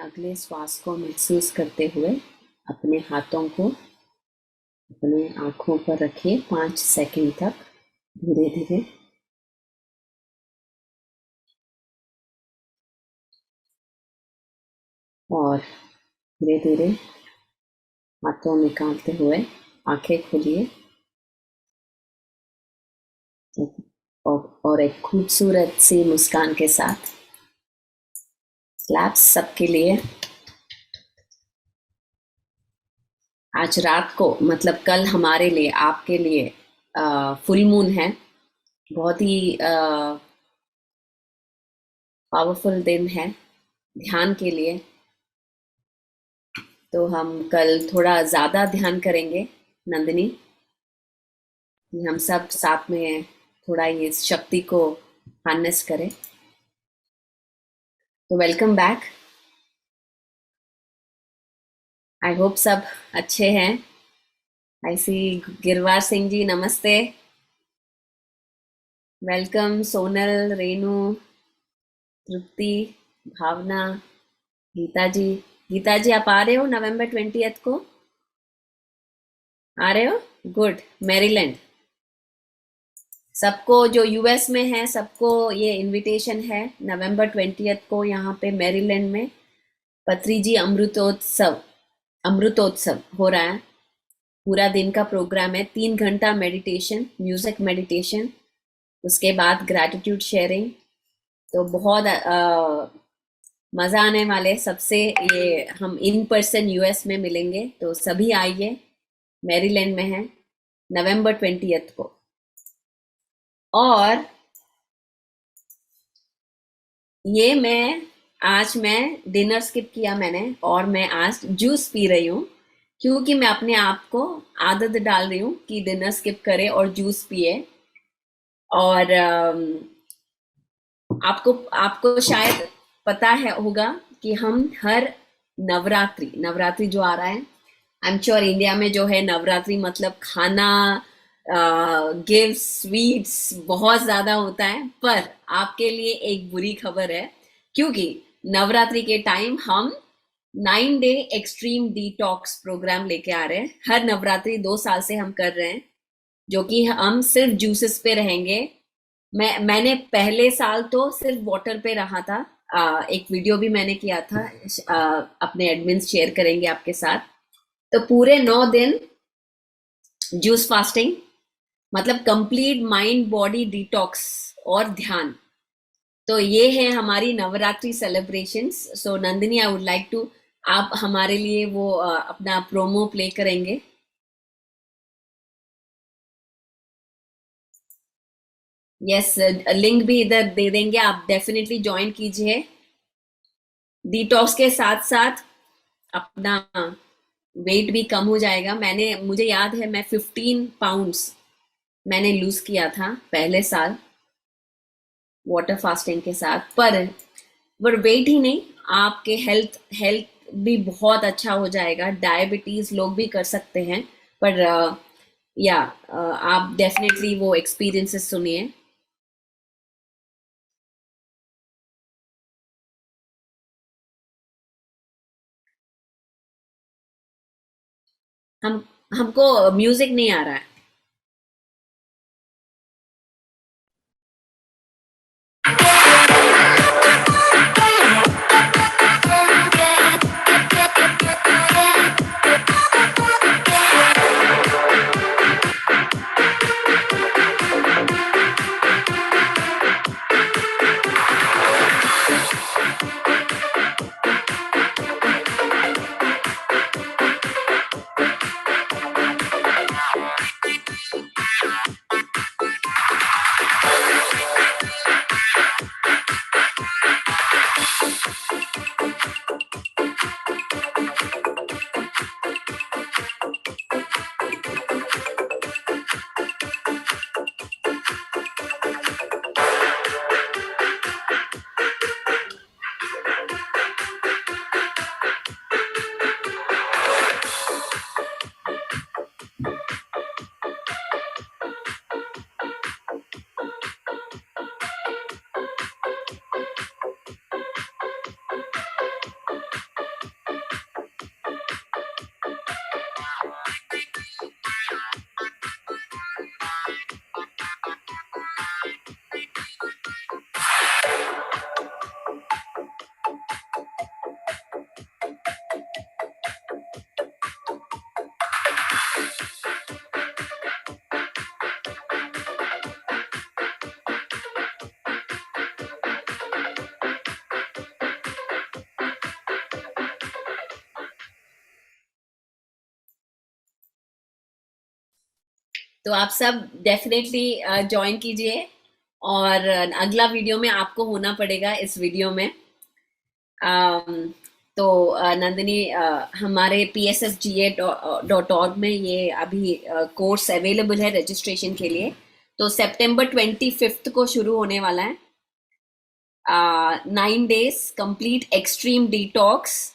अगले श्वास को महसूस करते हुए अपने हाथों को अपने आंखों पर रखिए 5 सेकंड तक धीरे धीरे। और धीरे धीरे हाथों निकालते हुए आंखें खोलिए और एक खूबसूरत सी मुस्कान के साथ क्लैप्स सबके लिए। आज रात को मतलब कल हमारे लिए आपके लिए फुल मून है। बहुत ही पावरफुल दिन है ध्यान के लिए। तो हम कल थोड़ा ज़्यादा ध्यान करेंगे नंदिनी, कि हम सब साथ में थोड़ा ये शक्ति को हार्नेस करें। तो वेलकम बैक। आई होप सब अच्छे हैं। आई सी गिरवार सिंह जी, नमस्ते। वेलकम सोनल, रेनू, तृप्ति, भावना, गीता जी। गीता जी आप आ रहे हो नवंबर 20 को? आ रहे हो? गुड। मैरीलैंड सबको जो यूएस में है सबको ये इनविटेशन है नवंबर 20 को यहाँ पे मैरीलैंड में पत्री जी अमृतोत्सव हो रहा है। पूरा दिन का प्रोग्राम है, 3 घंटा मेडिटेशन, म्यूजिक मेडिटेशन, उसके बाद ग्रैटिट्यूड शेयरिंग। तो बहुत मज़ा आने वाले सबसे। ये हम इन पर्सन यूएस में मिलेंगे, तो सभी आइए। मैरीलैंड में है नवंबर 20 को। और ये मैं डिनर स्किप किया मैंने, और मैं आज जूस पी रही हूँ क्योंकि मैं अपने आप को आदत डाल रही हूँ कि डिनर स्किप करे और जूस पिए। और आपको आपको शायद पता है होगा कि हम हर नवरात्रि जो आ रहा है, आई एम श्योर इंडिया में जो है नवरात्रि मतलब खाना, गिफ्ट, स्वीट्स बहुत ज्यादा होता है। पर आपके लिए एक बुरी खबर है, क्योंकि नवरात्रि के टाइम हम 9 डे एक्सट्रीम डिटॉक्स प्रोग्राम लेके आ रहे हैं। हर नवरात्रि 2 साल से हम कर रहे हैं, जो कि हम सिर्फ जूसेस पे रहेंगे। मैंने पहले साल तो सिर्फ वाटर पे रहा था। एक वीडियो भी मैंने किया था, अपने एडमिन शेयर करेंगे आपके साथ। तो पूरे 9 दिन जूस फास्टिंग, मतलब कंप्लीट माइंड बॉडी डिटॉक्स और ध्यान। तो ये है हमारी Navratri celebrations. So Nandini, I would like to, आप हमारे लिए वो अपना प्रोमो प्ले करेंगे। यस, लिंक भी इधर दे देंगे, आप डेफिनेटली ज्वाइन कीजिए। डिटॉक्स के साथ साथ अपना वेट भी कम हो जाएगा। मुझे याद है मैं 15 पाउंड्स मैंने लूज किया था पहले साल वाटर फास्टिंग के साथ। पर वेट ही नहीं, आपके हेल्थ हेल्थ भी बहुत अच्छा हो जाएगा। डायबिटीज लोग भी कर सकते हैं, पर आप डेफिनेटली वो एक्सपीरियंसेस सुनिए। हम हमको म्यूजिक नहीं आ रहा है। तो आप सब डेफिनेटली ज्वाइन कीजिए, और अगला वीडियो में आपको होना पड़ेगा इस वीडियो में। अम, तो नंदिनी, हमारे psfga.org में ये अभी कोर्स अवेलेबल है रजिस्ट्रेशन के लिए। तो सितंबर 25 को शुरू होने वाला है। 9 days कंप्लीट एक्सट्रीम डिटॉक्स,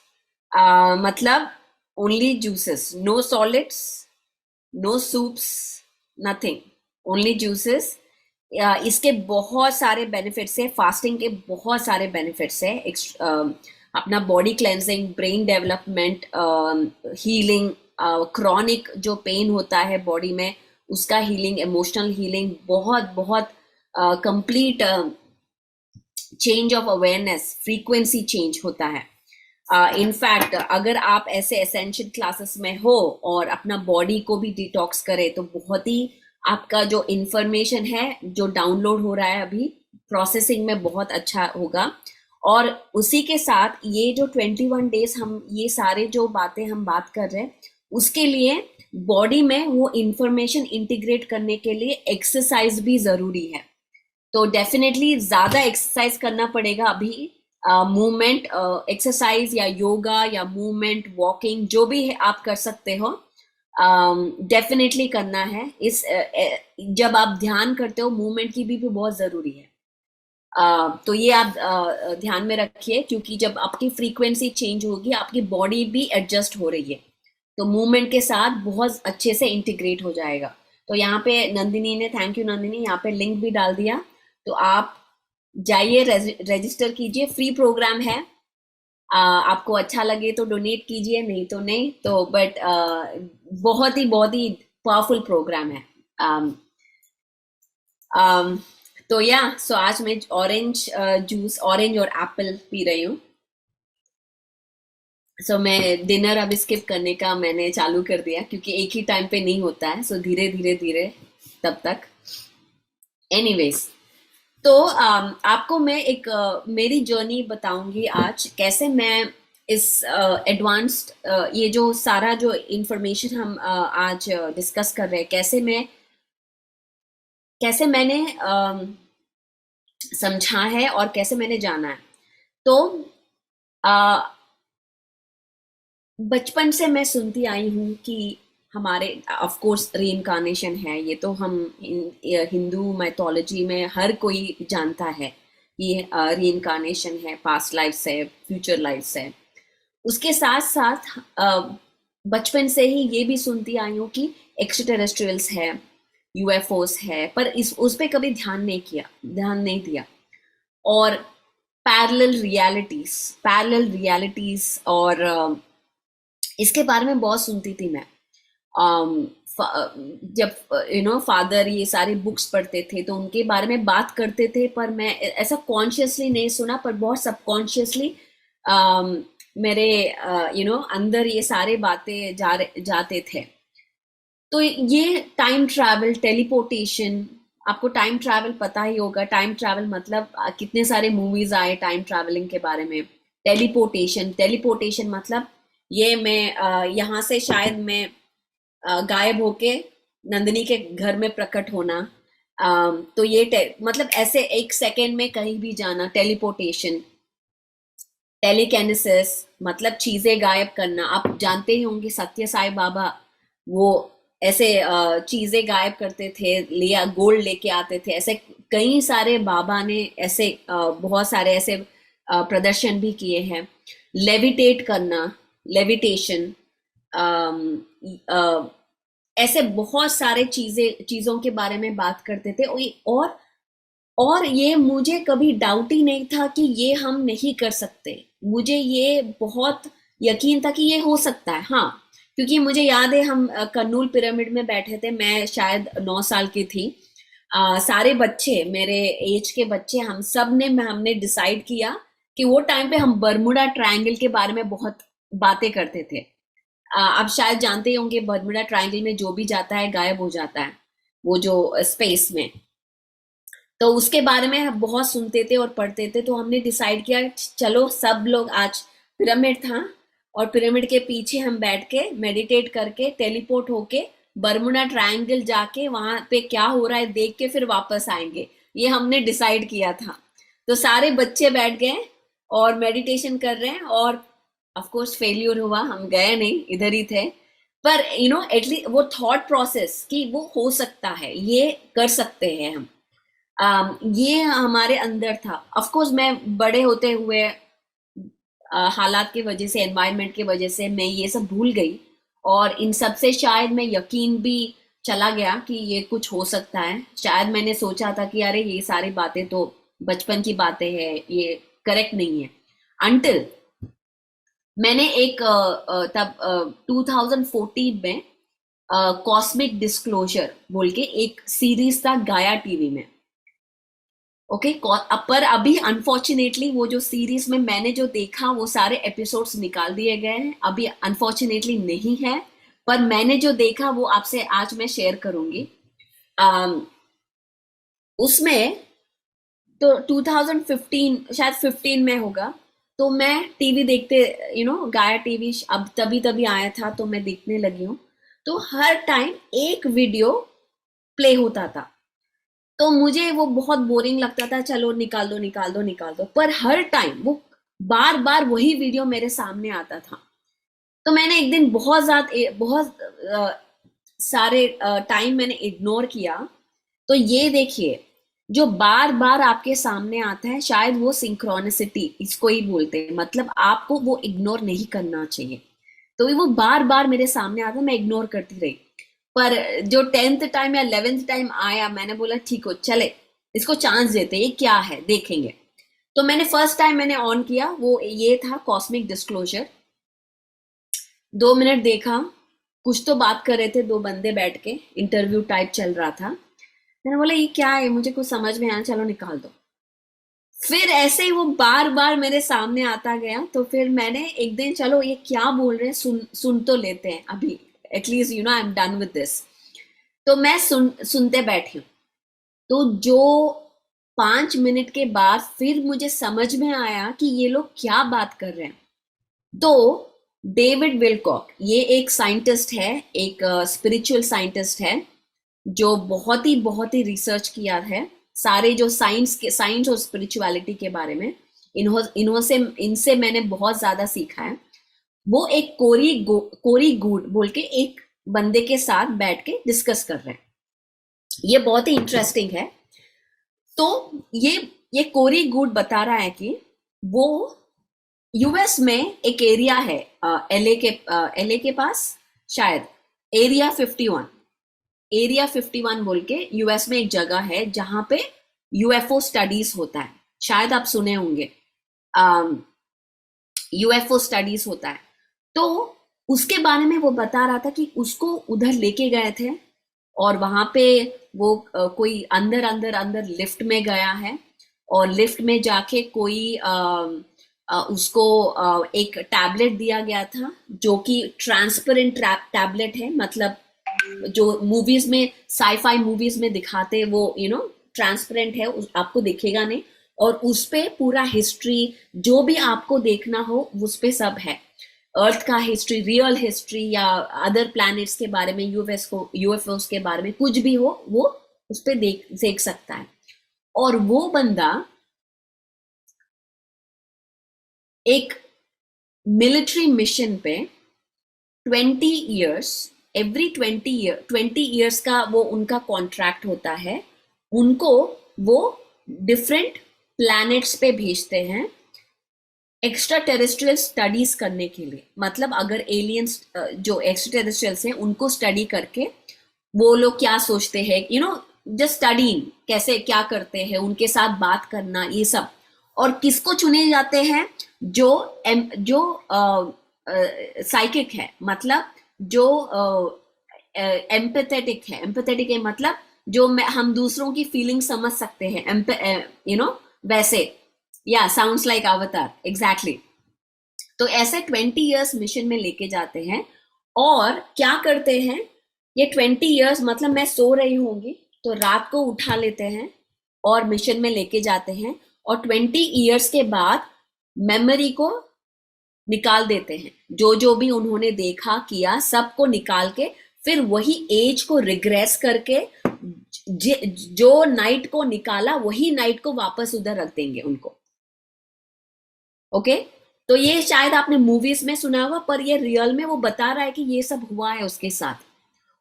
मतलब only juices, no solids, no soups, nothing, only juices. इसके बहुत सारे बेनिफिट्स है, फास्टिंग के बहुत सारे बेनिफिट्स है। अपना body cleansing, brain development, healing, chronic जो पेन होता है बॉडी में उसका हीलिंग, इमोशनल हीलिंग, बहुत बहुत complete change of awareness, frequency change होता है। इनफैक्ट अगर आप ऐसे एसेंशियल क्लासेस में हो और अपना बॉडी को भी डिटॉक्स करे तो बहुत ही आपका जो इंफॉर्मेशन है जो डाउनलोड हो रहा है अभी प्रोसेसिंग में बहुत अच्छा होगा। और उसी के साथ ये जो 21 डेज हम ये सारे जो बातें हम बात कर रहे हैं उसके लिए बॉडी में वो इंफॉर्मेशन इंटीग्रेट करने के लिए एक्सरसाइज भी जरूरी है। तो डेफिनेटली ज्यादा एक्सरसाइज करना पड़ेगा अभी। मूवमेंट एक्सरसाइज या योगा या मूवमेंट, वॉकिंग, जो भी है आप कर सकते हो, डेफिनेटली करना है। इस जब आप ध्यान करते हो मूवमेंट की भी बहुत जरूरी है। तो ये आप ध्यान में रखिए, क्योंकि जब आपकी फ्रीक्वेंसी चेंज होगी आपकी बॉडी भी एडजस्ट हो रही है, तो मूवमेंट के साथ बहुत अच्छे से इंटीग्रेट हो जाएगा। तो यहाँ पे नंदिनी ने, थैंक यू नंदिनी, यहाँ पे लिंक भी डाल दिया, तो आप जाइए, रजिस्टर कीजिए, फ्री प्रोग्राम है। आपको अच्छा लगे तो डोनेट कीजिए, नहीं तो नहीं, तो बट बहुत ही पावरफुल प्रोग्राम है। तो या सो आज मैं ऑरेंज जूस, ऑरेंज और एप्पल पी रही हूँ। सो मैं डिनर अब स्किप करने का मैंने चालू कर दिया, क्योंकि एक ही टाइम पे नहीं होता है, सो धीरे धीरे धीरे तब तक। एनीवेज, तो आपको मैं एक मेरी जर्नी बताऊंगी आज, कैसे मैं इस एडवांस्ड ये जो सारा जो इंफॉर्मेशन हम आज डिस्कस कर रहे हैं, कैसे मैंने समझा है और कैसे मैंने जाना है। तो बचपन से मैं सुनती आई हूँ कि हमारे, ऑफ कोर्स रीइंकार्नेशन है, ये तो हम हिंदू मैथोलॉजी में हर कोई जानता है कि रीइंकार्नेशन है, पास्ट लाइफ है, फ्यूचर लाइफ है। उसके साथ साथ बचपन से ही ये भी सुनती आई हूँ कि एक्स्ट्रा टेरेस्ट्रियल्स है, यूएफओस है, पर इस उस पर कभी ध्यान नहीं दिया। और पैरेलल रियलिटीज और इसके बारे में बहुत सुनती थी मैं। जब फादर ये सारी बुक्स पढ़ते थे तो उनके बारे में बात करते थे, पर मैं ऐसा कॉन्शियसली नहीं सुना, पर बहुत सबकॉन्शियसली मेरे अंदर ये सारे बातें जाते थे। तो ये टाइम ट्रैवल, टेलीपोर्टेशन, आपको टाइम ट्रैवल पता ही होगा। टाइम ट्रैवल मतलब कितने सारे मूवीज आए टाइम ट्रैवलिंग के बारे में। टेलीपोर्टेशन मतलब ये मैं यहाँ से शायद मैं गायब होके नंदिनी के घर में प्रकट होना। तो ये मतलब ऐसे एक सेकेंड में कहीं भी जाना, टेलीपोर्टेशन। टेलीकेनेसिस मतलब चीजें गायब करना, आप जानते ही होंगे सत्य साई बाबा, वो ऐसे चीजें गायब करते थे, लिया गोल्ड लेके आते थे। ऐसे कई सारे बाबा ने ऐसे बहुत सारे ऐसे प्रदर्शन भी किए हैं। लेविटेट करना, लेविटेशन, ऐसे बहुत सारे चीजों के बारे में बात करते थे। और ये मुझे कभी डाउट ही नहीं था कि ये हम नहीं कर सकते। मुझे ये बहुत यकीन था कि ये हो सकता है, हाँ। क्योंकि मुझे याद है हम कर्नूल पिरामिड में बैठे थे, मैं शायद 9 साल की थी। सारे बच्चे, मेरे एज के बच्चे, हम सब ने हमने डिसाइड किया कि वो टाइम पे हम बर्मुडा ट्रायंगल के बारे में बहुत बातें करते थे। आप शायद जानते होंगे बर्मुडा ट्रायंगल में जो भी जाता है गायब हो जाता है, वो जो स्पेस में। तो उसके बारे में हम बहुत सुनते थे और पढ़ते थे। तो हमने डिसाइड किया चलो सब लोग, आज पिरामिड था और पिरामिड के पीछे हम बैठ के मेडिटेट करके टेलीपोर्ट होके बर्मुडा ट्रायंगल जाके वहां पे क्या हो रहा है देख के फिर वापस आएंगे, ये हमने डिसाइड किया था। तो सारे बच्चे बैठ गए और मेडिटेशन कर रहे हैं, और ऑफ कोर्स फेल्यूर हुआ, हम गए नहीं, इधर ही थे। पर एटलीस्ट वो थॉट प्रोसेस कि वो हो सकता है, ये कर सकते हैं हम, ये हमारे अंदर था। ऑफ कोर्स मैं बड़े होते हुए हालात की वजह से, एनवायरनमेंट की वजह से मैं ये सब भूल गई, और इन सब से शायद मैं यकीन भी चला गया कि ये कुछ हो सकता है। शायद मैंने सोचा था कि अरे ये सारी बातें तो बचपन की बातें हैं, ये करेक्ट नहीं है। अंटिल मैंने एक तब 2014 में कॉस्मिक डिस्क्लोजर बोल के एक सीरीज था गाया टीवी में। ओके, पर अभी अनफॉर्चुनेटली वो जो सीरीज में मैंने जो देखा वो सारे एपिसोड्स निकाल दिए गए हैं, अभी अनफॉर्चुनेटली नहीं है। पर मैंने जो देखा वो आपसे आज मैं शेयर करूंगी। उसमें तो 2015 शायद 15 में होगा, तो मैं टीवी देखते, गाया टीवी अब तभी तभी आया था तो मैं देखने लगी हूँ। तो हर टाइम एक वीडियो प्ले होता था, तो मुझे वो बहुत बोरिंग लगता था, चलो निकाल दो निकाल दो निकाल दो, पर हर टाइम वो बार बार वही वीडियो मेरे सामने आता था। तो मैंने एक दिन बहुत सारे टाइम मैंने इग्नोर किया। तो ये देखिए, जो बार बार आपके सामने आता है, शायद वो सिंक्रोनिसिटी इसको ही बोलते हैं, मतलब आपको वो इग्नोर नहीं करना चाहिए। तो वो बार बार मेरे सामने आता, मैं इग्नोर करती रही। पर जो 10th टाइम या 11th टाइम आया, मैंने बोला ठीक हो, चले इसको चांस देते, ये क्या है देखेंगे। तो मैंने फर्स्ट टाइम मैंने ऑन किया, वो ये था कॉस्मिक डिस्क्लोजर। 2 मिनट देखा, कुछ तो बात कर रहे थे दो बंदे बैठ के, इंटरव्यू टाइप चल रहा था। मैंने बोला ये क्या है, मुझे कुछ समझ में आया, चलो निकाल दो। फिर ऐसे ही वो बार बार मेरे सामने आता गया, तो फिर मैंने एक दिन, चलो ये क्या बोल रहे हैं, सुन तो लेते हैं अभी, at least I am done with this. तो मैं सुनते बैठी हूँ। तो जो 5 मिनट के बाद फिर मुझे समझ में आया कि ये लोग क्या बात कर रहे हैं। तो डेविड विलकॉक, ये एक साइंटिस्ट है, एक स्पिरिचुअल साइंटिस्ट है, जो बहुत ही रिसर्च किया है सारे जो साइंस और स्पिरिचुअलिटी के बारे में। इनसे मैंने बहुत ज्यादा सीखा है। वो एक कोरी गुड बोल के एक बंदे के साथ बैठ के डिस्कस कर रहे हैं, ये बहुत ही इंटरेस्टिंग है। तो ये कोरी गुड बता रहा है कि वो यूएस में एक एरिया है, एलए के पास शायद एरिया 51 बोल के यूएस में एक जगह है जहां पे यूएफओ स्टडीज होता है, शायद आप सुने होंगे, यूएफओ स्टडीज होता है। तो उसके बारे में वो बता रहा था कि उसको उधर लेके गए थे, और वहां पे वो कोई अंदर अंदर अंदर लिफ्ट में गया है, और लिफ्ट में जाके कोई उसको एक टैबलेट दिया गया था, जो कि ट्रांसपेरेंट टैबलेट है, मतलब जो मूवीज में, साईफाई मूवीज में दिखाते, वो ट्रांसपेरेंट है, आपको दिखेगा नहीं, और उस पे पूरा हिस्ट्री जो भी आपको देखना हो उस पे सब है। अर्थ का हिस्ट्री, रियल हिस्ट्री, या अदर प्लैनेट्स के बारे में, यूएफओस के बारे में कुछ भी हो, वो उस पे देख सकता है। और वो बंदा एक मिलिट्री मिशन पे 20 ईयर्स, एवरी 20 ईयर्स का वो उनका कॉन्ट्रैक्ट होता है, उनको वो डिफरेंट प्लैनेट्स पे भेजते हैं एक्स्ट्रा टेरेस्ट्रियल स्टडीज करने के लिए। मतलब अगर एलियंस जो एक्स्ट्रा टेरेस्ट्रियल्स हैं उनको स्टडी करके वो लोग क्या सोचते हैं, जस्ट स्टडीइंग कैसे क्या करते हैं, उनके साथ बात करना, ये सब। और किसको चुने जाते हैं, जो साइकिक है, मतलब जो एम्पैथेटिक है, मतलब जो हम दूसरों की फीलिंग समझ सकते हैं, वैसे, या साउंड्स लाइक अवतार, एग्जैक्टली। तो ऐसे 20 ईयर्स मिशन में लेके जाते हैं, और क्या करते हैं, ये 20 ईयर्स मतलब मैं सो रही होंगी तो रात को उठा लेते हैं और मिशन में लेके जाते हैं, और 20 ईयर्स के बाद मेमोरी को निकाल देते हैं, जो जो भी उन्होंने देखा किया सबको निकाल के फिर वही एज को रिग्रेस करके जो नाइट को निकाला वही नाइट को वापस उधर रख देंगे उनको। ओके, तो ये शायद आपने मूवीज में सुना होगा, पर ये रियल में वो बता रहा है कि ये सब हुआ है उसके साथ।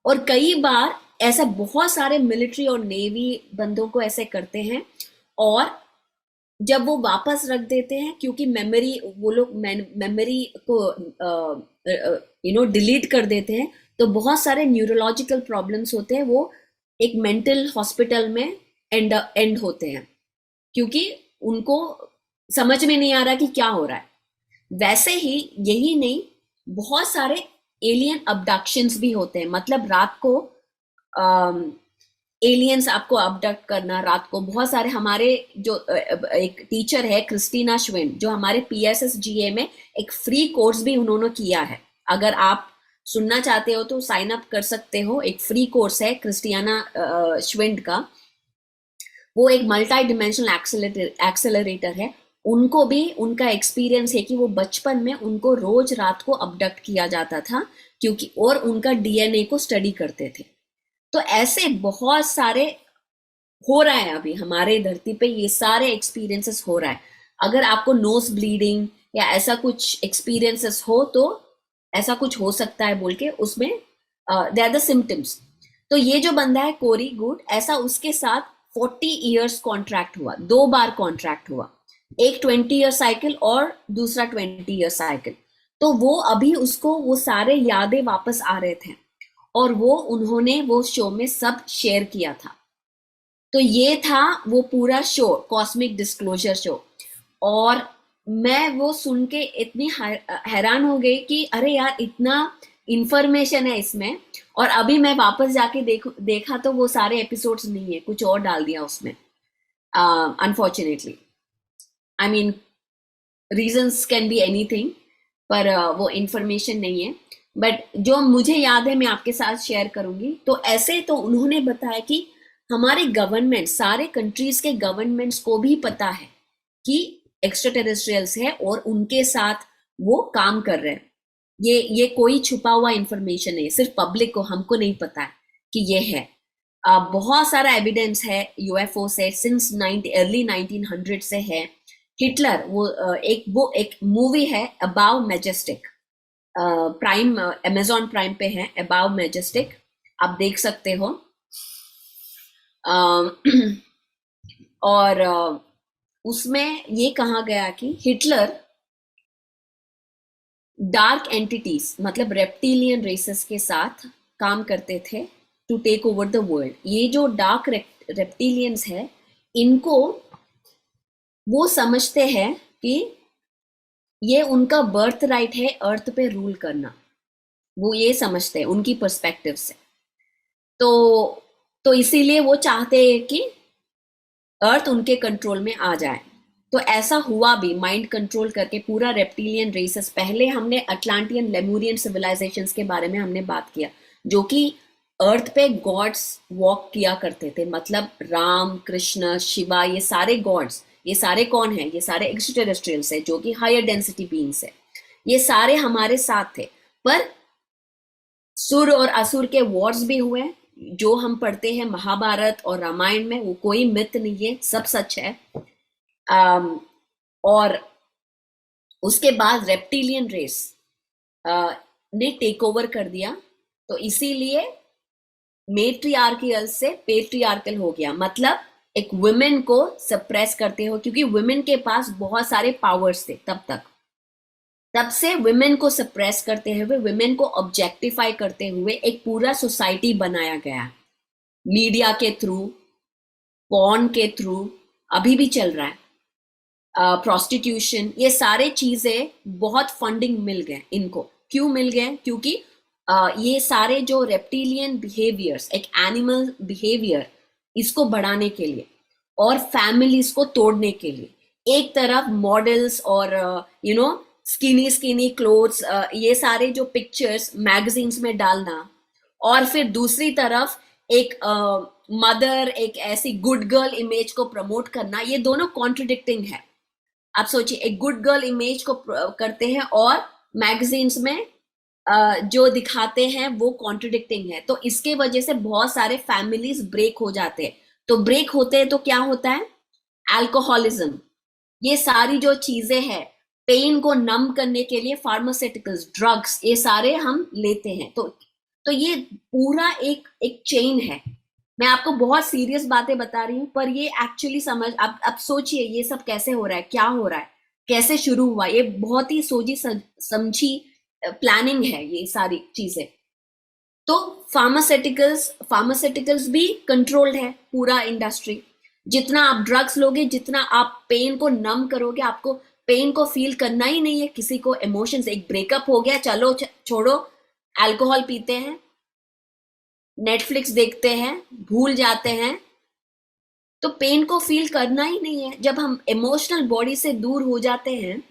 और कई बार ऐसा बहुत सारे मिलिट्री और नेवी बंदों को ऐसे करते हैं, और जब वो वापस रख देते हैं, क्योंकि मेमोरी, वो लोग मेमोरी को डिलीट कर देते हैं, तो बहुत सारे न्यूरोलॉजिकल प्रॉब्लम्स होते हैं, वो एक मेंटल हॉस्पिटल में एंड होते हैं, क्योंकि उनको समझ में नहीं आ रहा कि क्या हो रहा है। वैसे ही यही नहीं, बहुत सारे एलियन अबडक्शंस भी होते हैं, मतलब रात को एलियंस आपको अबडक्ट करना रात को। बहुत सारे हमारे जो एक टीचर है क्रिस्टीना श्विन, जो हमारे PSSGA में एक फ्री कोर्स भी उन्होंने किया है, अगर आप सुनना चाहते हो तो साइन अप कर सकते हो। एक फ्री कोर्स है क्रिस्टियाना श्विंड का, वो एक मल्टी डिमेंशनल एक्सेलरेटर है। उनको भी उनका एक्सपीरियंस है कि वो बचपन में उनको रोज रात को अबडक्ट किया जाता था, क्योंकि और उनका DNA को स्टडी करते थे। तो ऐसे बहुत सारे हो रहा है अभी हमारे धरती पे, ये सारे एक्सपीरियंसेस हो रहा है। अगर आपको नोज ब्लीडिंग या ऐसा कुछ एक्सपीरियंसेस हो तो ऐसा कुछ हो सकता है बोल के उसमें दे आर द सिम्टम्स। तो ये जो बंदा है कोरी गुड, ऐसा उसके साथ 40 इयर्स कॉन्ट्रैक्ट हुआ, 2 बार कॉन्ट्रैक्ट हुआ, एक 20 ईयर साइकिल और दूसरा 20 ईयर साइकिल। तो वो अभी उसको वो सारे यादें वापस आ रहे थे, और वो उन्होंने वो शो में सब शेयर किया था। तो ये था वो पूरा शो, कॉस्मिक डिस्क्लोजर शो। और मैं वो सुन के इतनी हैरान हो गई कि अरे यार, इतना इंफॉर्मेशन है इसमें। और अभी मैं वापस जाके देखा तो वो सारे एपिसोड्स नहीं है, कुछ और डाल दिया उसमें, unfortunately. I mean reasons can be anything, पर वो इंफॉर्मेशन नहीं है। बट जो मुझे याद है मैं आपके साथ शेयर करूंगी। तो ऐसे तो उन्होंने बताया कि हमारे गवर्नमेंट, सारे कंट्रीज के गवर्नमेंट्स को भी पता है कि एक्स्ट्रा टेरेस्ट्रियल्स है और उनके साथ वो काम कर रहे हैं। ये कोई छुपा हुआ इंफॉर्मेशन नहीं है, सिर्फ पब्लिक को, हमको नहीं पता है कि ये है। बहुत सारा एविडेंस है UFO से, सिंस अर्ली 1900 से है। हिटलर, वो एक मूवी है above majestic, prime, Amazon prime पे है, अबाव मैजेस्टिक, आप देख सकते हो। और उसमें ये कहा गया कि हिटलर डार्क एंटिटीज, मतलब रेप्टिलियन रेसेस के साथ काम करते थे to take over the world. ये जो डार्क रेप्टिलियंस है, इनको वो समझते हैं कि ये उनका बर्थ राइट है अर्थ पे रूल करना, वो ये समझते हैं उनकी पर्सपेक्टिव से। तो इसीलिए वो चाहते हैं कि अर्थ उनके कंट्रोल में आ जाए। तो ऐसा हुआ भी, माइंड कंट्रोल करके पूरा रेप्टिलियन रेसेस। पहले हमने अटलांटियन लेमूरियन सिविलाइजेशंस के बारे में हमने बात किया, जो कि अर्थ पे गॉड्स वॉक किया करते थे, मतलब राम, कृष्ण, शिवा, ये सारे गॉड्स। ये सारे कौन है? ये सारे एक्स्ट्राटेरेस्ट्रियल्स है, जो कि हायर डेंसिटी बीइंग्स है। ये सारे हमारे साथ थे, पर सुर और असुर के वॉर्स भी हुए, जो हम पढ़ते हैं महाभारत और रामायण में। वो कोई मिथ नहीं है, सब सच है। और उसके बाद रेप्टिलियन रेस ने टेक ओवर कर दिया, तो इसीलिए मेट्रियार्कियल से पेट्रियार्कल हो गया। मतलब एक वुमेन को सप्रेस करते हो, क्योंकि वुमेन के पास बहुत सारे पावर्स थे तब से वुमेन को सप्रेस करते हुए, वुमेन को ऑब्जेक्टिफाई करते हुए एक पूरा सोसाइटी बनाया गया, मीडिया के थ्रू, पॉर्न के थ्रू, अभी भी चल रहा है, प्रोस्टिट्यूशन। ये सारे चीजें बहुत फंडिंग मिल गए इनको। क्यों मिल गए? क्योंकि ये सारे जो रेप्टिलियन बिहेवियर्स, एक एनिमल बिहेवियर, इसको बढ़ाने के लिए और फैमिलीज को तोड़ने के लिए, एक तरफ मॉडल्स और स्किनी क्लोथ्स, ये सारे जो पिक्चर्स मैगजीन्स में डालना, और फिर दूसरी तरफ एक मदर, एक ऐसी गुड गर्ल इमेज को प्रमोट करना, ये दोनों कॉन्ट्रडिक्टिंग है। आप सोचिए, एक गुड गर्ल इमेज को करते हैं और मैगजीन्स में जो दिखाते हैं वो कॉन्ट्रडिक्टिंग है, तो इसके वजह से बहुत सारे फैमिलीज ब्रेक हो जाते हैं। तो ब्रेक होते हैं तो क्या होता है? अल्कोहलिज्म, ये सारी जो चीजें हैं, पेन को नम करने के लिए फार्मास्यूटिकल्स, ड्रग्स, ये सारे हम लेते हैं। तो ये पूरा एक एक चेन है। मैं आपको बहुत सीरियस बातें बता रही हूँ, पर ये एक्चुअली समझ, अब सोचिए ये सब कैसे हो रहा है, क्या हो रहा है, कैसे शुरू हुआ। ये बहुत ही सोची समझी प्लानिंग है ये सारी चीजें। तो फार्मास्यूटिकल्स भी कंट्रोल्ड है पूरा इंडस्ट्री। जितना आप ड्रग्स लोगे, जितना आप पेन को नम करोगे, आपको पेन को फील करना ही नहीं है। किसी को इमोशंस, एक ब्रेकअप हो गया, चलो छोड़ो, अल्कोहल पीते हैं, नेटफ्लिक्स देखते हैं, भूल जाते हैं। तो पेन को फील करना ही नहीं है। जब हम इमोशनल बॉडी से दूर हो जाते हैं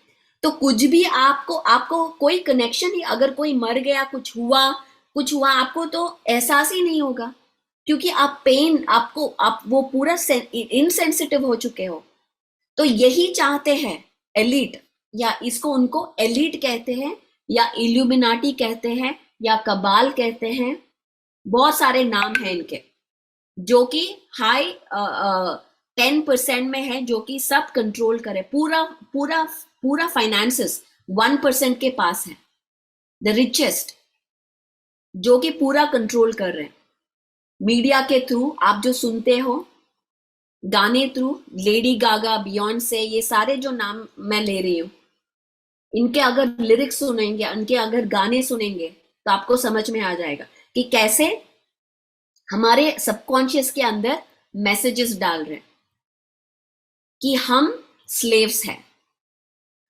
तो कुछ भी आपको आपको कोई कनेक्शन ही, अगर कोई मर गया, कुछ हुआ, आपको तो एहसास ही नहीं होगा, क्योंकि आप पेन, आप वो पूरा इनसेंसिटिव हो चुके हो। तो यही चाहते हैं एलिट, या इसको उनको एलिट कहते हैं, या इल्यूमिनाटी कहते हैं, या कबाल कहते हैं, बहुत सारे नाम हैं इनके, जो कि हाई 10% में है, जो कि सब कंट्रोल करे। पूरा पूरा पूरा फाइनेंसेस 1% के पास है, द रिचेस्ट, जो कि पूरा कंट्रोल कर रहे हैं मीडिया के थ्रू। आप जो सुनते हो गाने थ्रू, लेडी गागा, बियॉन्से, ये सारे जो नाम मैं ले रही हूँ, इनके अगर लिरिक्स सुनेंगे, इनके अगर गाने सुनेंगे, तो आपको समझ में आ जाएगा कि कैसे हमारे सबकॉन्शियस के अंदर मैसेजेस डाल रहे हैं कि हम स्लेव्स हैं,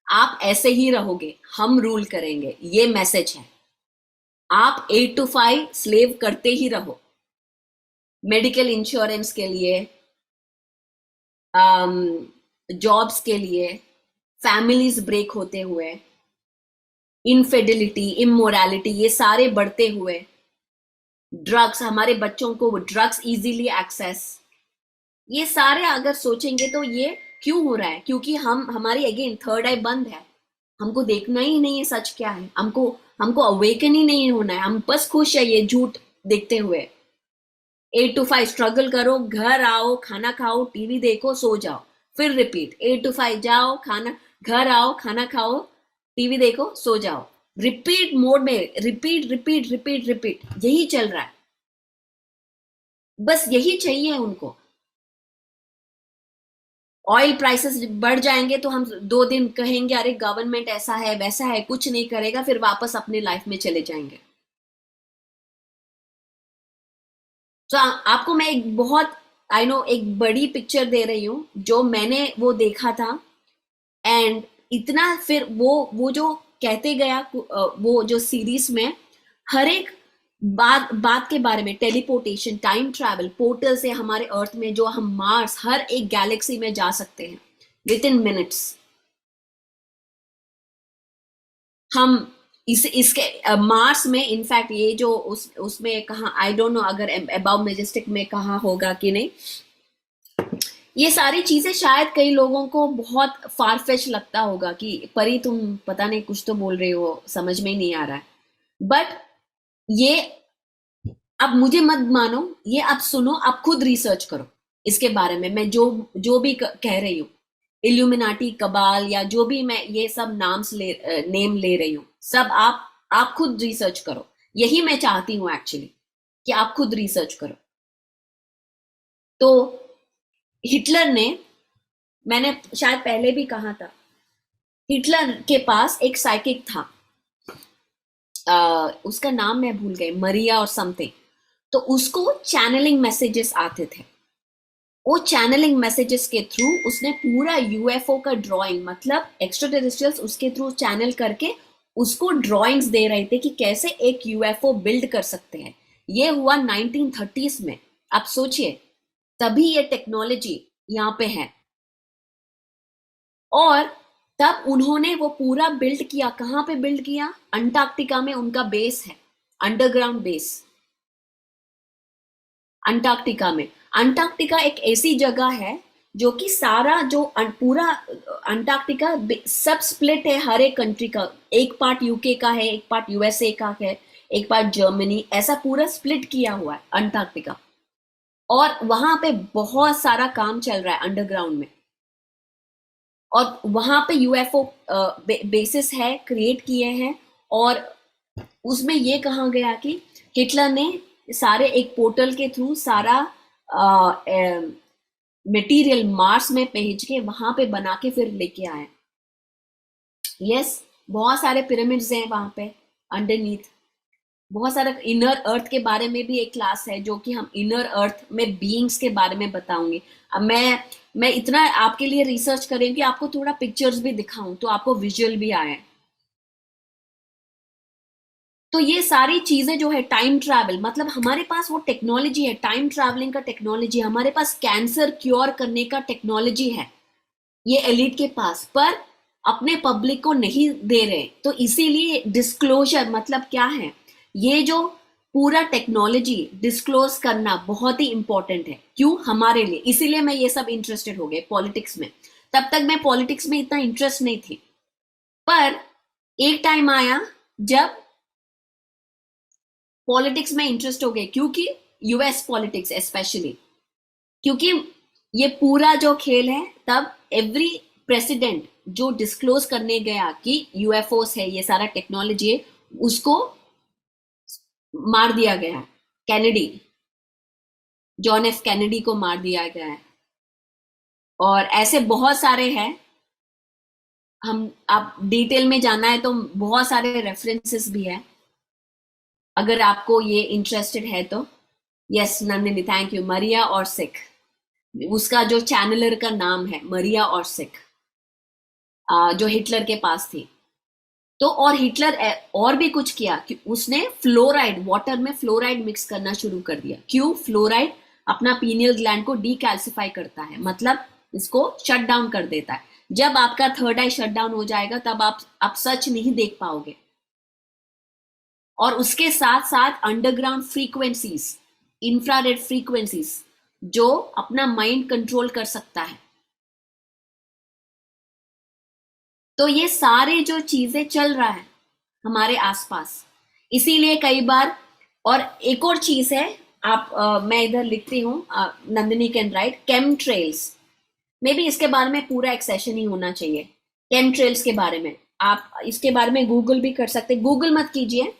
आप ऐसे ही रहोगे, हम रूल करेंगे, ये मैसेज है। आप 8 to 5 स्लेव करते ही रहो, मेडिकल इंश्योरेंस के लिए, जॉब्स के लिए, फैमिलीज ब्रेक होते हुए, इनफिडिलिटी, इमोरालिटी, ये सारे बढ़ते हुए, ड्रग्स, हमारे बच्चों को ड्रग्स इजीली एक्सेस, ये सारे अगर सोचेंगे तो ये क्यों हो रहा है? क्योंकि हमारी अगेन थर्ड आई बंद है। हमको देखना ही नहीं है सच क्या है, हमको हमको अवेकन ही नहीं होना है। हम बस खुश है ये झूठ देखते हुए। 8 to 5 स्ट्रगल करो, घर आओ, खाना खाओ, टीवी देखो, सो जाओ, फिर रिपीट। 8 to 5 जाओ, खाना, घर आओ, खाना खाओ, टीवी देखो, सो जाओ, रिपीट मोड में, रिपीट रिपीट रिपीट रिपीट, यही चल रहा है। बस यही चाहिए उनको। ऑयल प्राइसेस बढ़ जाएंगे तो हम 2 दिन कहेंगे अरे गवर्नमेंट ऐसा है वैसा है, कुछ नहीं करेगा, फिर वापस अपने लाइफ में चले जाएंगे। तो आपको मैं एक बहुत, आई नो, एक बड़ी पिक्चर दे रही हूँ जो मैंने वो देखा था। एंड इतना, फिर वो जो कहते गया, वो जो सीरीज में हर एक बात बात के बारे में, टेलीपोर्टेशन, टाइम ट्रैवल, पोर्टल से हमारे अर्थ में, जो हम मार्स, हर एक गैलेक्सी में जा सकते हैं विद इन मिनट्स। हम इसके मार्स में, इनफैक्ट ये जो उसमें कहा, आई डोंट नो अगर अबाउ मेजेस्टिक में कहा होगा कि नहीं, ये सारी चीजें शायद कई लोगों को बहुत फारफेच लगता होगा कि परी तुम पता नहीं कुछ तो बोल रही हो, समझ में ही नहीं आ रहा है। बट ये, अब मुझे मत मानो, ये आप सुनो, आप खुद रिसर्च करो इसके बारे में। मैं जो जो भी कह रही हूँ, इल्यूमिनाटी, कबाल, या जो भी मैं ये सब नेम ले रही हूँ, सब आप खुद रिसर्च करो। यही मैं चाहती हूँ एक्चुअली, कि आप खुद रिसर्च करो। तो हिटलर ने, मैंने शायद पहले भी कहा था, हिटलर के पास एक साइकिक था, उसका नाम मैं भूल गई, मरिया और समथिंग। तो उसको चैनलिंग मैसेजेस आते थे। वो चैनलिंग मैसेजेस के थ्रू उसने पूरा यूएफओ का ड्राइंग, मतलब एक्स्ट्रा टेरेस्ट्रियल्स उसके थ्रू चैनल करके उसको ड्राइंग्स दे रहे थे कि कैसे एक यूएफओ बिल्ड कर सकते हैं। ये हुआ 1930s में। आप सोचिए, तभी ये टेक्नोलॉजी यहाँ पे है। और तब उन्होंने वो पूरा बिल्ड किया। कहाँ पे बिल्ड किया? अंटार्कटिका में उनका बेस है, अंडरग्राउंड बेस, अंटार्कटिका में। अंटार्कटिका एक ऐसी जगह है जो कि सारा जो पूरा अंटार्कटिका सब स्प्लिट है हर एक कंट्री का। एक पार्ट यूके का है, एक पार्ट यूएसए का है, एक पार्ट जर्मनी, ऐसा पूरा स्प्लिट किया हुआ है अंटार्कटिका। और वहां पे बहुत सारा काम चल रहा है अंडरग्राउंड में। और वहां पे यूएफओ बेसिस है क्रिएट किए हैं। और उसमें ये कहा गया कि हिटलर ने सारे एक पोर्टल के थ्रू सारा मटेरियल मार्स में भेज के वहां पे बना के फिर लेके आए। यस, बहुत सारे पिरामिड्स हैं वहां पे अंडरनीथ। बहुत सारा इनर अर्थ के बारे में भी एक क्लास है जो कि हम इनर अर्थ में बीइंग्स के बारे में बताऊंगी। अब मैं इतना आपके लिए रिसर्च करेंगे कि आपको थोड़ा पिक्चर्स भी दिखाऊं तो आपको विजुअल भी आए। तो ये सारी चीजें जो है टाइम ट्रैवल, मतलब हमारे पास वो टेक्नोलॉजी है, टाइम ट्रैवलिंग का टेक्नोलॉजी, हमारे पास कैंसर क्योर करने का टेक्नोलॉजी है ये एलिट के पास, पर अपने पब्लिक को नहीं दे रहे। तो इसीलिए डिस्क्लोजर मतलब क्या है, ये जो पूरा टेक्नोलॉजी डिस्क्लोज करना बहुत ही इंपॉर्टेंट है। क्यों? हमारे लिए। इसीलिए मैं ये सब इंटरेस्टेड हो गए पॉलिटिक्स में। तब तक मैं पॉलिटिक्स में इतना इंटरेस्ट नहीं थी, पर एक टाइम आया जब पॉलिटिक्स में इंटरेस्ट हो गए, क्योंकि यूएस पॉलिटिक्स स्पेशली, क्योंकि ये पूरा जो खेल है तब एवरी प्रेसिडेंट जो डिस्क्लोज करने गया कि यूएफओस है, ये सारा टेक्नोलॉजी है, उसको मार दिया गया है। कैनेडी, जॉन एफ कैनेडी को मार दिया गया है। और ऐसे बहुत सारे हैं। हम आप डिटेल में जाना है तो बहुत सारे रेफरेंसेस भी है, अगर आपको ये इंटरेस्टेड है तो। Yes Nandini, thank you. Maria और सिख, उसका जो चैनलर का नाम है मरिया और सिख, जो हिटलर के पास थी। तो और हिटलर और भी कुछ किया कि उसने फ्लोराइड, वाटर में फ्लोराइड मिक्स करना शुरू कर दिया। क्यों? फ्लोराइड अपना पीनियल ग्लैंड को डीकैल्सिफाई करता है, मतलब इसको शट डाउन कर देता है। जब आपका थर्ड आई शट डाउन हो जाएगा तब आप सच नहीं देख पाओगे। और उसके साथ साथ अंडरग्राउंड फ्रीक्वेंसीज, इंफ्रारेड फ्रीक्वेंसीज, जो अपना माइंड कंट्रोल कर सकता है। तो ये सारे जो चीजें चल रहा है हमारे आसपास, इसीलिए कई बार। और एक और चीज है, मैं इधर लिखती हूँ, Nandini can write came trails. May be इसके बारे में पूरा एक सेशन ही होना चाहिए, केम ट्रेल्स के बारे में। आप इसके बारे में गूगल भी कर सकते, गूगल मत कीजिए।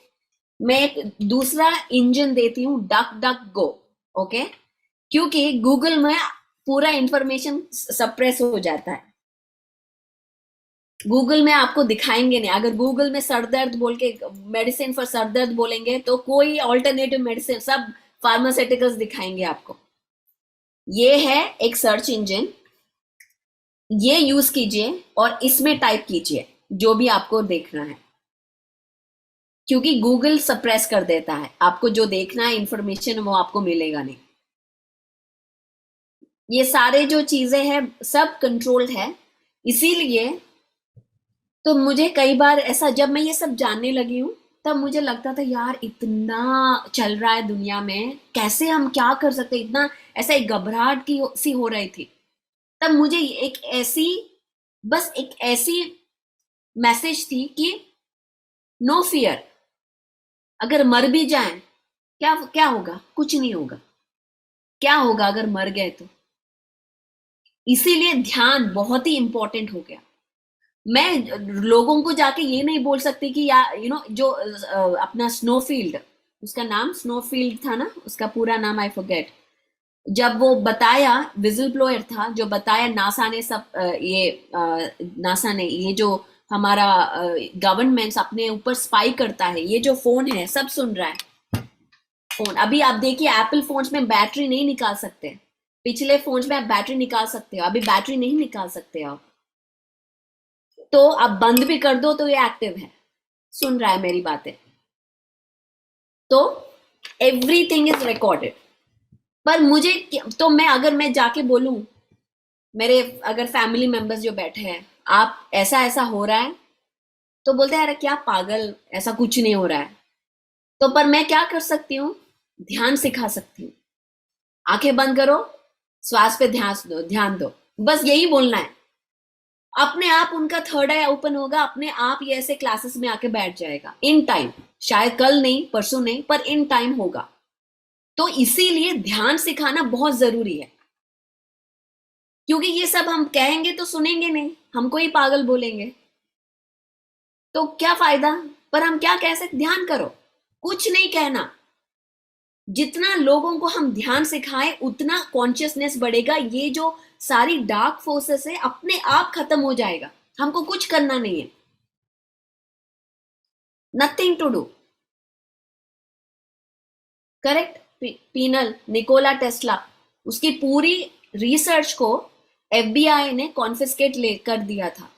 मैं एक दूसरा इंजन देती हूँ, डक डक गो। ओके, क्योंकि गूगल में पूरा इंफॉर्मेशन सप्रेस हो जाता है। गूगल में आपको दिखाएंगे नहीं। अगर गूगल में सर दर्द बोल के मेडिसिन फॉर सर दर्द बोलेंगे तो कोई ऑल्टरनेटिव मेडिसिन, सब फार्मास्यूटिकल्स दिखाएंगे आपको। ये है एक सर्च इंजन, ये यूज कीजिए और इसमें टाइप कीजिए जो भी आपको देखना है, क्योंकि गूगल सप्रेस कर देता है। आपको जो देखना है इंफॉर्मेशन वो आपको मिलेगा नहीं। ये सारे जो चीजें हैं सब कंट्रोल्ड है। इसीलिए तो मुझे कई बार ऐसा, जब मैं ये सब जानने लगी हूँ तब मुझे लगता था यार इतना चल रहा है दुनिया में, कैसे हम क्या कर सकते, इतना ऐसा एक घबराहट की सी हो रही थी। तब मुझे एक ऐसी, बस एक ऐसी मैसेज थी कि नो फियर, अगर मर भी जाए क्या क्या होगा? कुछ नहीं होगा। क्या होगा अगर मर गए तो? इसीलिए ध्यान बहुत ही इंपॉर्टेंट हो गया। मैं लोगों को जाके ये नहीं बोल सकती कि या जो अपना स्नोफील्ड, उसका नाम स्नोफील्ड था ना, उसका पूरा नाम आई फॉरगेट। जब वो बताया, विजल ब्लोअर था जो बताया, नासा ने सब नासा ने ये जो हमारा गवर्नमेंट अपने ऊपर स्पाई करता है, ये जो फोन है सब सुन रहा है। फोन अभी आप देखिए, एप्पल फोन्स में बैटरी नहीं निकाल सकते। पिछले फोन्स में आप बैटरी निकाल सकते हो, अभी बैटरी नहीं निकाल सकते आप। तो आप बंद भी कर दो तो ये एक्टिव है, सुन रहा है मेरी बातें। तो एवरीथिंग इज रिकॉर्डेड। पर मुझे तो अगर मैं जाके बोलूं, मेरे अगर फैमिली मेंबर्स जो बैठे हैं, आप ऐसा ऐसा हो रहा है, तो बोलते हैं अरे क्या पागल, ऐसा कुछ नहीं हो रहा है। तो पर मैं क्या कर सकती हूँ? ध्यान सिखा सकती हूँ। आंखें बंद करो, श्वास पे ध्यान दो, ध्यान दो। बस यही बोलना है। अपने आप उनका थर्ड आई ओपन होगा, अपने आप ये ऐसे क्लासेस में आके बैठ जाएगा इन टाइम। शायद कल नहीं, परसों नहीं, पर इन टाइम होगा। तो इसीलिए ध्यान सिखाना बहुत जरूरी है, क्योंकि ये सब हम कहेंगे तो सुनेंगे नहीं, हमको ही पागल बोलेंगे, तो क्या फायदा। पर हम क्या कह सकते, ध्यान करो, कुछ नहीं कहना। जितना लोगों को हम ध्यान सिखाएं उतना कॉन्शियसनेस बढ़ेगा, ये जो सारी डार्क फोर्सेस है अपने आप खत्म हो जाएगा। हमको कुछ करना नहीं है, nothing to do. Correct. Pineal Nikola Tesla, उसकी पूरी रिसर्च को एफबीआई ने कॉन्फिस्केट ले कर दिया था,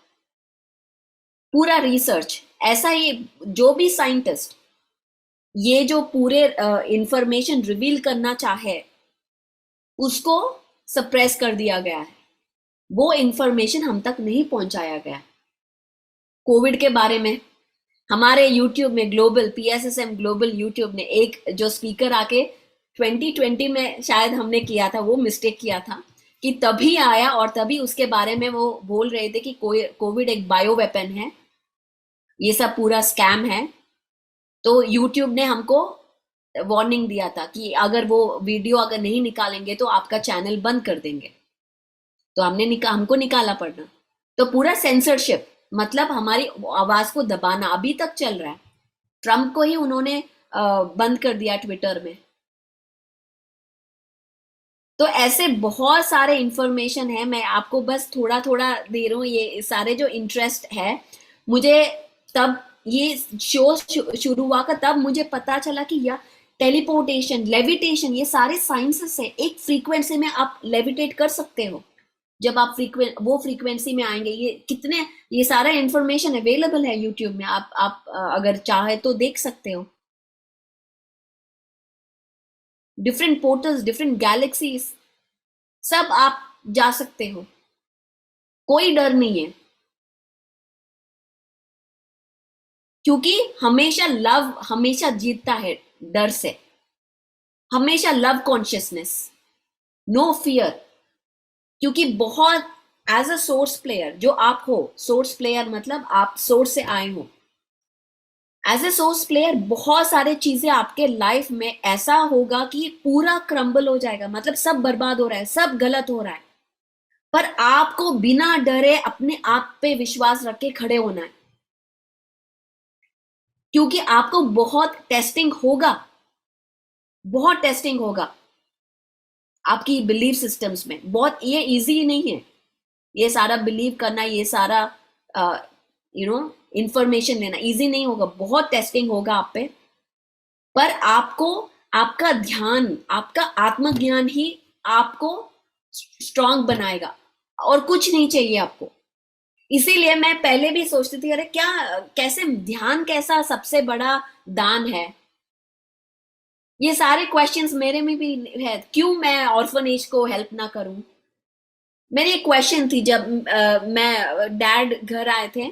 पूरा रिसर्च। ऐसा ही जो भी साइंटिस्ट ये जो पूरे इंफॉर्मेशन रिवील करना चाहे उसको सप्रेस कर दिया गया है, वो इंफॉर्मेशन हम तक नहीं पहुंचाया गया। कोविड के बारे में हमारे यूट्यूब में ग्लोबल पीएसएसएम ग्लोबल यूट्यूब ने एक जो स्पीकर आके 2020 में शायद हमने किया था, वो मिस्टेक किया था कि तभी आया और तभी उसके बारे में वो बोल रहे थे कि कोविड एक बायो वेपन है, ये सब पूरा स्कैम है। तो यूट्यूब ने हमको वार्निंग दिया था कि अगर वो वीडियो अगर नहीं निकालेंगे तो आपका चैनल बंद कर देंगे। तो हमको निकाला पड़ना। तो पूरा सेंसरशिप, मतलब हमारी आवाज को दबाना अभी तक चल रहा है। ट्रम्प को ही उन्होंने बंद कर दिया ट्विटर में। तो ऐसे बहुत सारे इंफॉर्मेशन है, मैं आपको बस थोड़ा थोड़ा दे रहा हूँ, ये सारे जो इंटरेस्ट है मुझे। तब ये शो शुरू हुआ का तब मुझे पता चला कि यार टेलीपोर्टेशन, लेविटेशन, ये सारे साइंसेस है। एक फ्रीक्वेंसी में आप लेविटेट कर सकते हो, जब आप वो फ्रीक्वेंसी में आएंगे। ये कितने, ये सारा इंफॉर्मेशन अवेलेबल है यूट्यूब में, आप अगर चाहे तो देख सकते हो। डिफरेंट पोर्टल्स, डिफरेंट गैलेक्सीज, सब आप जा सकते हो, कोई डर नहीं है। क्योंकि हमेशा लव हमेशा जीतता है डर से, हमेशा लव कॉन्शियसनेस, नो फियर। क्योंकि बहुत एज अ सोर्स प्लेयर जो आप हो, सोर्स प्लेयर मतलब आप सोर्स से आए हो। एज ए सोर्स प्लेयर बहुत सारे चीजें आपके लाइफ में ऐसा होगा कि पूरा क्रम्बल हो जाएगा, मतलब सब बर्बाद हो रहा है, सब गलत हो रहा है। पर आपको बिना डरे अपने आप पे विश्वास रख के खड़े होना है, क्योंकि आपको बहुत टेस्टिंग होगा, बहुत टेस्टिंग होगा आपकी बिलीव सिस्टम्स में। बहुत ये इजी नहीं है ये सारा बिलीव करना, ये सारा इंफॉर्मेशन लेना इजी नहीं होगा, बहुत टेस्टिंग होगा आप पे। पर आपको आपका ध्यान, आपका आत्मज्ञान ही आपको स्ट्रांग बनाएगा, और कुछ नहीं चाहिए आपको। इसीलिए मैं पहले भी सोचती थी, अरे क्या, कैसे ध्यान कैसा सबसे बड़ा दान है। ये सारे क्वेश्चंस मेरे में भी है, क्यों मैं ऑर्फनेज को हेल्प ना करूं। मेरी एक क्वेश्चन थी, जब मैं डैड घर आए थे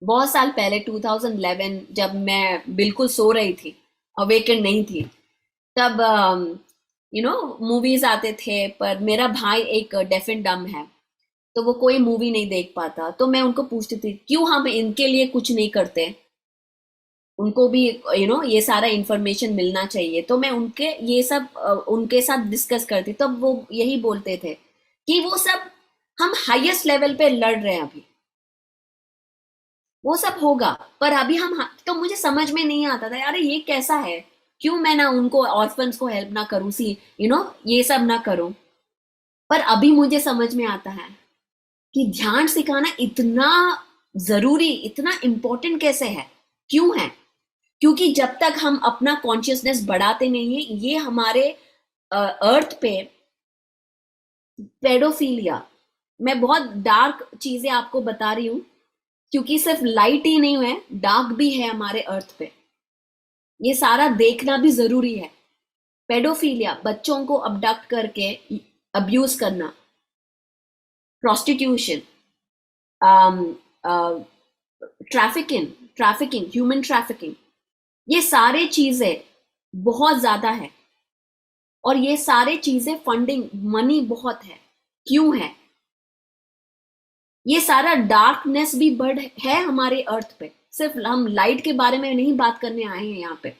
बहुत साल पहले 2011, जब मैं बिल्कुल सो रही थी, अवेकन नहीं थी। तब मूवीज आते थे, पर मेरा भाई एक डेफ एंड डम है, तो वो कोई मूवी नहीं देख पाता। तो मैं उनको पूछती थी क्यों हम इनके लिए कुछ नहीं करते, उनको भी ये सारा इंफॉर्मेशन मिलना चाहिए। तो मैं उनके ये सब उनके साथ डिस्कस करती, तब वो यही बोलते थे कि वो सब हम हाईएस्ट लेवल पे लड़ रहे हैं अभी, वो सब होगा। पर अभी हम, तो मुझे समझ में नहीं आता था, अरे ये कैसा है, क्यों मैं ना उनको ऑर्फन्स को हेल्प ना करूं, सी ये सब ना करूं। पर अभी मुझे समझ में आता है कि ध्यान सिखाना इतना जरूरी, इतना इंपॉर्टेंट कैसे है, क्यों है। क्योंकि जब तक हम अपना कॉन्शियसनेस बढ़ाते नहीं है, ये हमारे अर्थ पे पेडोफिलिया, मैं बहुत डार्क चीजें आपको बता रही हूं, क्योंकि सिर्फ लाइट ही नहीं है, डार्क भी है हमारे अर्थ पे। ये सारा देखना भी जरूरी है। पेडोफिलिया, बच्चों को अबडक्ट करके अब्यूज करना, prostitution, trafficking trafficking human trafficking, ये सारे चीजें बहुत ज्यादा है। और ये सारे चीजें फंडिंग, मनी बहुत है, क्यों है। ये सारा डार्कनेस भी बढ़ है हमारे अर्थ पे। सिर्फ हम लाइट के बारे में नहीं बात करने आए हैं यहाँ पे।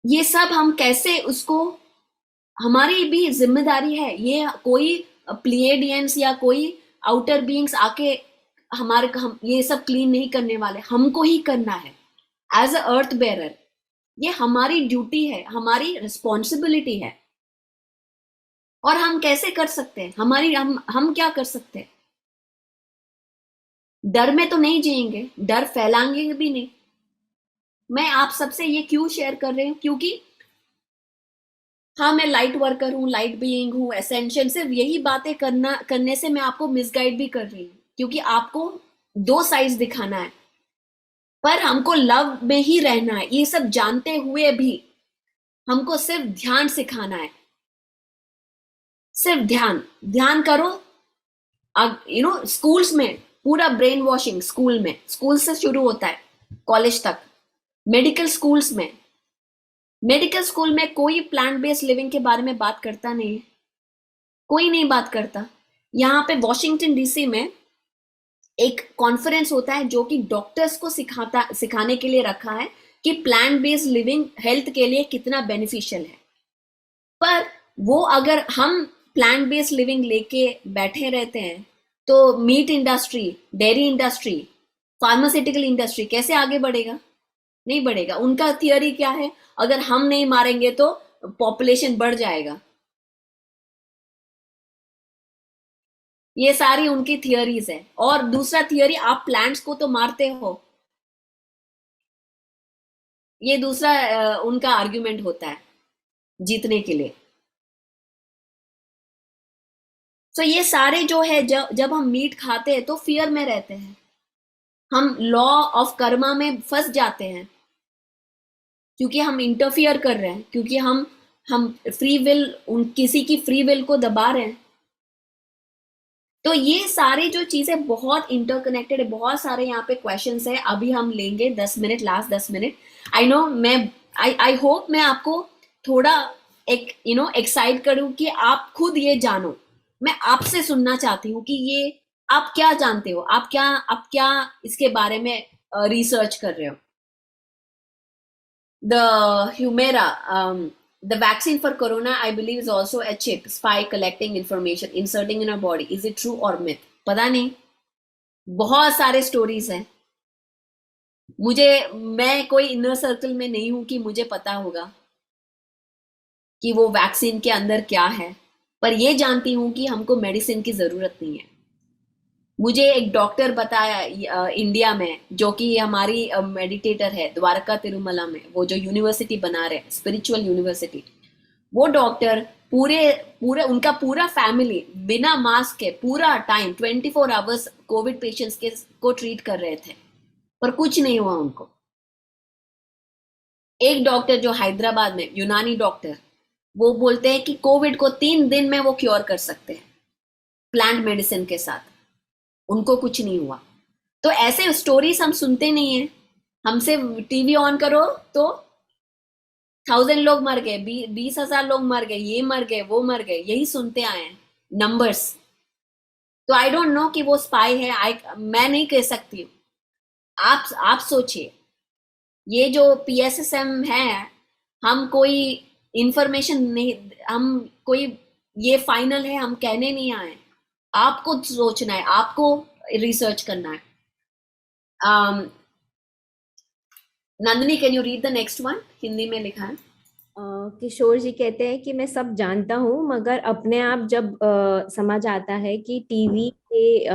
ये सब हम कैसे उसको, हमारी भी जिम्मेदारी है। ये कोई प्लेडियंस या कोई आउटर बीइंग्स आके हमारे हम ये सब क्लीन नहीं करने वाले, हमको ही करना है एज अ अर्थ बेरर। ये हमारी ड्यूटी है, हमारी रिस्पॉन्सिबिलिटी है। और हम कैसे कर सकते हैं, हमारी हम क्या कर सकते हैं? डर में तो नहीं जिएंगे, डर फैलाएंगे भी नहीं। मैं आप सबसे ये क्यों शेयर कर रही हूँ, क्योंकि हाँ मैं लाइट वर्कर हूँ, लाइट बीइंग हूँ, एसेंशियल, सिर्फ यही बातें करने से मैं आपको मिसगाइड भी कर रही हूँ, क्योंकि आपको दो साइड्स दिखाना है। पर हमको लव में ही रहना है, ये सब जानते हुए भी हमको सिर्फ ध्यान सिखाना है। सिर्फ ध्यान, ध्यान करो। स्कूल्स में पूरा ब्रेन वॉशिंग, स्कूल से शुरू होता है कॉलेज तक। मेडिकल स्कूल्स में, मेडिकल स्कूल में कोई प्लांट बेस्ड लिविंग के बारे में बात करता नहीं है, कोई नहीं बात करता। यहाँ पे वॉशिंगटन डीसी में एक कॉन्फ्रेंस होता है जो कि डॉक्टर्स को सिखाने के लिए रखा है कि प्लांट बेस्ड लिविंग हेल्थ के लिए कितना बेनिफिशियल है। पर वो अगर हम प्लांट बेस्ड लिविंग लेके बैठे रहते हैं तो meat industry, dairy industry, pharmaceutical industry कैसे आगे बढ़ेगा? नहीं बढ़ेगा। उनका थियरी क्या है, अगर हम नहीं मारेंगे तो पॉपुलेशन बढ़ जाएगा। ये सारी उनकी थियरीज है। और दूसरा थियरी, आप प्लांट्स को तो मारते हो, ये दूसरा उनका आर्ग्यूमेंट होता है जीतने के लिए। तो ये सारे जो है, जब हम मीट खाते हैं तो फियर में रहते हैं, हम लॉ ऑफ कर्मा में फंस जाते हैं, क्योंकि हम इंटरफियर कर रहे हैं, क्योंकि हम फ्री विल, उन किसी की फ्री विल को दबा रहे हैं। तो ये सारी जो चीजें बहुत इंटरकनेक्टेड है। बहुत सारे यहाँ पे क्वेश्चंस है, अभी हम लेंगे 10 minute, last 10 minute. I know, मैं आई होप मैं आपको थोड़ा एक एक्साइट करूं कि आप खुद ये जानो। मैं आपसे सुनना चाहती हूँ कि ये आप क्या जानते हो, आप क्या इसके बारे में रिसर्च कर रहे हो। The vaccine for corona, I believe, is also a chip, spy collecting information, inserting in our body. Is it true or myth? पता नहीं, बहुत सारे स्टोरीज हैं। मैं कोई इनर सर्कल में नहीं हूं कि मुझे पता होगा कि वो वैक्सीन के अंदर क्या है। पर ये जानती हूं कि हमको मेडिसिन की जरूरत नहीं है। मुझे एक डॉक्टर बताया इंडिया में, जो कि हमारी मेडिटेटर है द्वारका तिरुमला में, वो जो यूनिवर्सिटी बना रहे, स्पिरिचुअल यूनिवर्सिटी। वो डॉक्टर पूरे पूरे उनका पूरा फैमिली बिना मास्क के पूरा टाइम 24 आवर्स कोविड पेशेंट्स के को ट्रीट कर रहे थे, पर कुछ नहीं हुआ उनको। एक डॉक्टर जो हैदराबाद में, यूनानी डॉक्टर, वो बोलते हैं कि कोविड को 3 दिन में वो क्योर कर सकते हैं प्लांट मेडिसिन के साथ, उनको कुछ नहीं हुआ। तो ऐसे स्टोरीज हम सुनते नहीं है। हमसे टीवी ऑन करो तो 1000 लोग मर गए, 20,000 लोग मर गए, ये मर गए, वो मर गए, यही सुनते आए हैं नंबर्स। तो आई डोंट नो कि वो स्पाई है, मैं नहीं कह सकती हूँ। आप सोचिए, ये जो पीएसएसएम है, हम कोई इंफॉर्मेशन नहीं, हम कोई ये फाइनल है हम कहने नहीं आए। आपको सोचना है, आपको रिसर्च करना है। Nandini, can you read the next one? Hindi में लिखा है। किशोर जी कहते हैं कि मैं सब जानता हूँ, मगर अपने आप जब समझ आता है कि टीवी के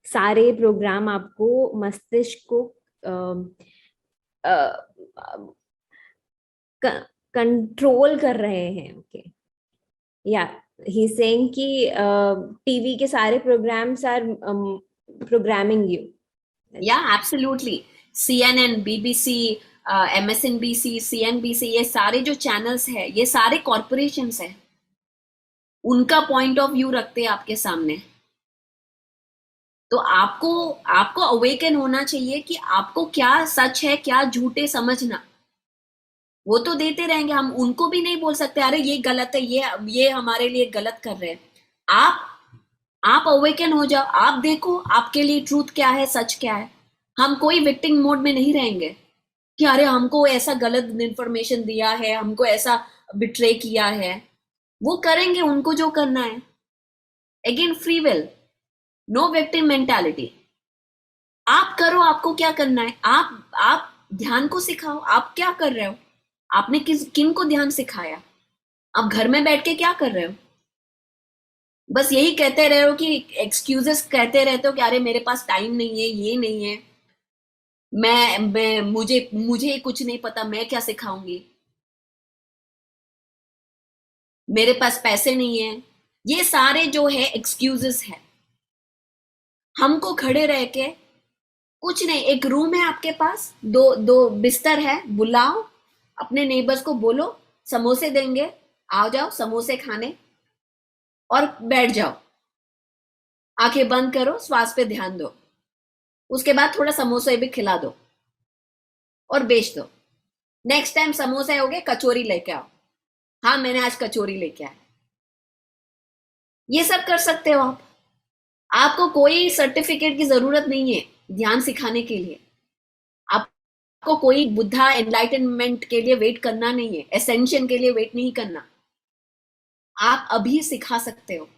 सारे प्रोग्राम आपको मस्तिष्क को कंट्रोल कर रहे हैं। ओके, या ही सेइंग कि टीवी के सारे प्रोग्राम्स आर प्रोग्रामिंग यू। या absolutely, CNN, BBC, MSNBC, CNBC, ये सारे जो चैनल्स है, ये सारे कॉरपोरेशंस है, उनका पॉइंट ऑफ व्यू रखते हैं आपके सामने। तो आपको आपको अवेकन होना चाहिए कि आपको क्या सच है, क्या झूठे समझना। वो तो देते रहेंगे, हम उनको भी नहीं बोल सकते अरे ये गलत है, ये हमारे लिए गलत कर रहे हैं। आप आप अवेकन हो जाओ, आप देखो आपके लिए ट्रूथ क्या है, सच क्या है। हम कोई विक्टिम मोड में नहीं रहेंगे कि अरे हमको ऐसा गलत इंफॉर्मेशन दिया है, हमको ऐसा बिट्रे किया है। वो करेंगे उनको जो करना है। Again free will, no victim mentality. आप करो, आपको क्या करना है। आप ध्यान को सिखाओ। आप क्या कर रहे हो? आपने किन को ध्यान सिखाया? आप घर में बैठ के क्या कर रहे हो? बस यही कहते रहे हो कि एक्सक्यूजेस कहते रहते हो कि अरे मेरे पास टाइम नहीं है, ये नहीं है, मैं मुझे मुझे कुछ नहीं पता, मैं क्या सिखाऊंगी, मेरे पास पैसे नहीं है। ये सारे जो है एक्सक्यूजेस है। हमको खड़े रह के कुछ नहीं, एक रूम है आपके पास, दो दो बिस्तर है, बुलाओ अपने नेबर्स को, बोलो समोसे देंगे, आ जाओ समोसे खाने, और बैठ जाओ। आंखें बंद करो, श्वास पे ध्यान दो। उसके बाद थोड़ा समोसे भी खिला दो और बेच दो। नेक्स्ट टाइम समोसे हो गए, कचौरी लेके आओ। हाँ मैंने आज कचौरी लेके आया। ये सब कर सकते हो आप। आपको कोई सर्टिफिकेट की जरूरत नहीं है ध्यान सिखाने के लिए। आपको कोई बुद्धा एनलाइटनमेंट के लिए वेट करना नहीं है, एसेंशन के लिए वेट नहीं करना। आप अभी सिखा सकते हो।